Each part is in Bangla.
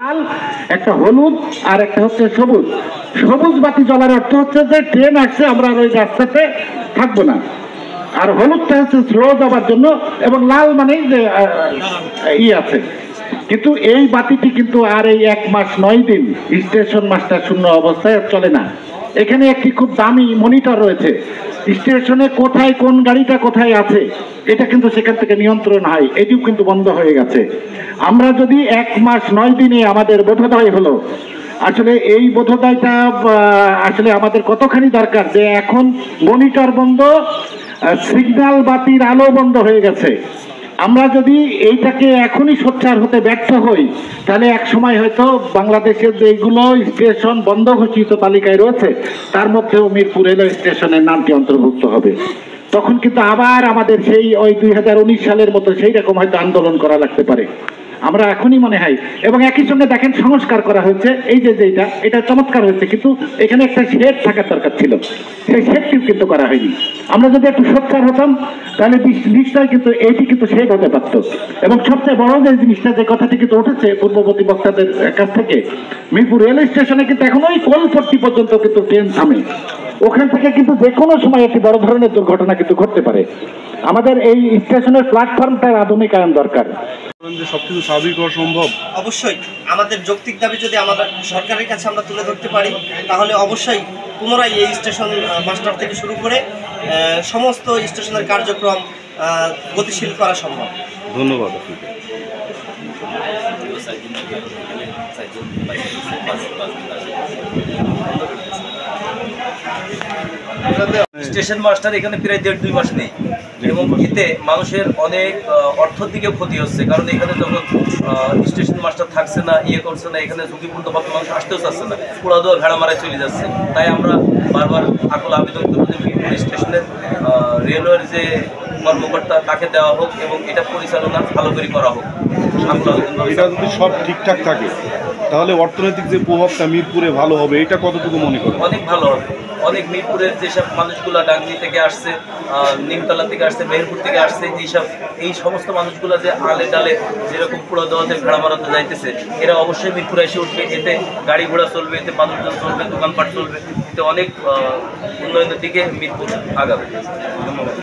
লাল, একটা হলুদ আর একটা হচ্ছে সবুজ। সবুজ বাতি জ্বলার অর্থ হচ্ছে যে ট্রেন আসছে, আমরা ওই রাস্তাতে থাকবো না। আর হলুদটা হচ্ছে স্লো যাওয়ার জন্য, এবং লাল মানেই যে আছে। কিন্তু এই বাতিটি কিন্তু আর এই 1 মাস 9 দিন স্টেশন মাস্টার শূন্য অবস্থায় চলে না। এখানে একটি খুব দামি মনিটর রয়েছে, স্টেশনে কোথায় কোন গাড়িটা কোথায় আছে এটা কিন্তু সেখান থেকে নিয়ন্ত্রণ হয়, এটিও কিন্তু বন্ধ হয়ে গেছে। আমরা যদি 1 মাস 9 দিনে আমাদের বোধোদয় হলো, আসলে এই বোধোদয়টা আসলে আমাদের কতখানি দরকার যে এখন মনিটর বন্ধ, সিগন্যাল বাতির আলো বন্ধ হয়ে গেছে। আমরা যদি এইটাকে এখনই সোচ্চার হতে ব্যর্থ হই, তাহলে এক সময় হয়তো বাংলাদেশের যেগুলো স্টেশন বন্ধ ঘোষিত তালিকায় রয়েছে তার মধ্যেও মিরপুর রেলওয়ে স্টেশনের নামটি অন্তর্ভুক্ত হবে। তখন কিন্তু আবার আমাদের সেই ওই 2019 সালের মতো সেই রকম হয়তো আন্দোলন করা লাগতে পারে। আমরা এখনই মনে হয়, এবং একই সঙ্গে দেখেন সংস্কার করা হয়েছে, এই যে এটা চমৎকার হয়েছে, কিন্তু এখানে একটা শেড থাকার দরকার ছিল, সেই শেডটিও কিন্তু করা হয়নি। আমরা যদি একটু সোচ্চার হতাম তাহলে নিশ্চয় কিন্তু এটি কিন্তু শেড হতে পারত। এবং সবচেয়ে বড় যে জিনিসটা, যে কথাটি কিন্তু উঠেছে পূর্ববর্তী বক্তাদের কাছ থেকে, মিরপুর রেল স্টেশনে কিন্তু এখন ওই কোলপট্টি পর্যন্ত কিন্তু ট্রেন থামে, ওখান থেকে কিন্তু যে কোনো সময় একটি বড় ধরনের দুর্ঘটনা কিন্তু ঘটতে পারে। আমাদের এই স্টেশনের প্ল্যাটফর্মটার আধুনিকায়ন দরকার। সবকিছু স্বাভাবিক হওয়া সম্ভব। অবশ্যই আমাদের যৌক্তিক দাবি যদি আমাদের সরকারের কাছে আমরা তুলে ধরতে পারি, তাহলে অবশ্যই পুনরায় এই স্টেশন মাস্টার থেকে শুরু করে সমস্ত স্টেশনের কার্যক্রম গতিশীল করা সম্ভব। ধন্যবাদ। স্টেশন মাস্টার এখানে প্রায় 1.5-2 মাস নেই, এবং এতে মানুষের অনেক অর্থের দিকে ক্ষতি হচ্ছে। কারণ এখানে যখন স্টেশন মাস্টার থাকছে না, করছে না, এখানে ঝুঁকিপূর্ণভাবে মানুষ আসতেও চাচ্ছে না, পোড়া দেওয়া ভেড়া মারায় চলে যাচ্ছে। তাই আমরা বারবার আকুল আবেদন করব যে মিরপুর স্টেশনের রেলওয়ের যে কর্মকর্তা তাকে দেওয়া হোক এবং এটা পরিচালনা ভালো করে করা হোক। এটা যদি সব ঠিকঠাক থাকে তাহলে অর্থনৈতিক যে প্রভাবটা মিরপুরে ভালো হবে, এটা কতটুকু মনে করেন? অনেক ভালো হবে। অনেক মিরপুরের যেসব মানুষগুলো ডাঙ্গি থেকে আসছে, নিমতলা থেকে আসছে, মেহেরপুর থেকে আসছে, এই সমস্ত মানুষগুলো যে আলে ডালে যেরকম পুরো দেওয়াতে ভেড়া মারাতে যাইতেছে, এরা অবশ্যই মিরপুরে এসে উঠবে। এতে গাড়ি ঘোড়া চলবে, এতে মানুষজন চলবে, দোকানপাট চলবে, এতে অনেক উন্নয়নের দিকে মিরপুর আগাবে। ধন্যবাদ।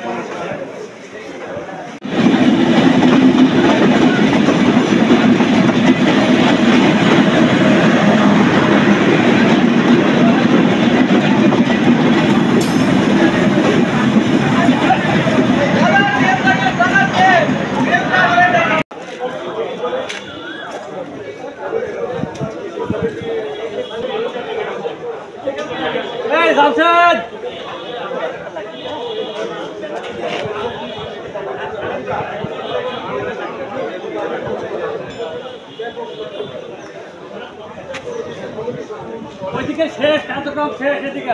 ওইদিকে শেষ, কার্যক্রম শেষ, এদিকে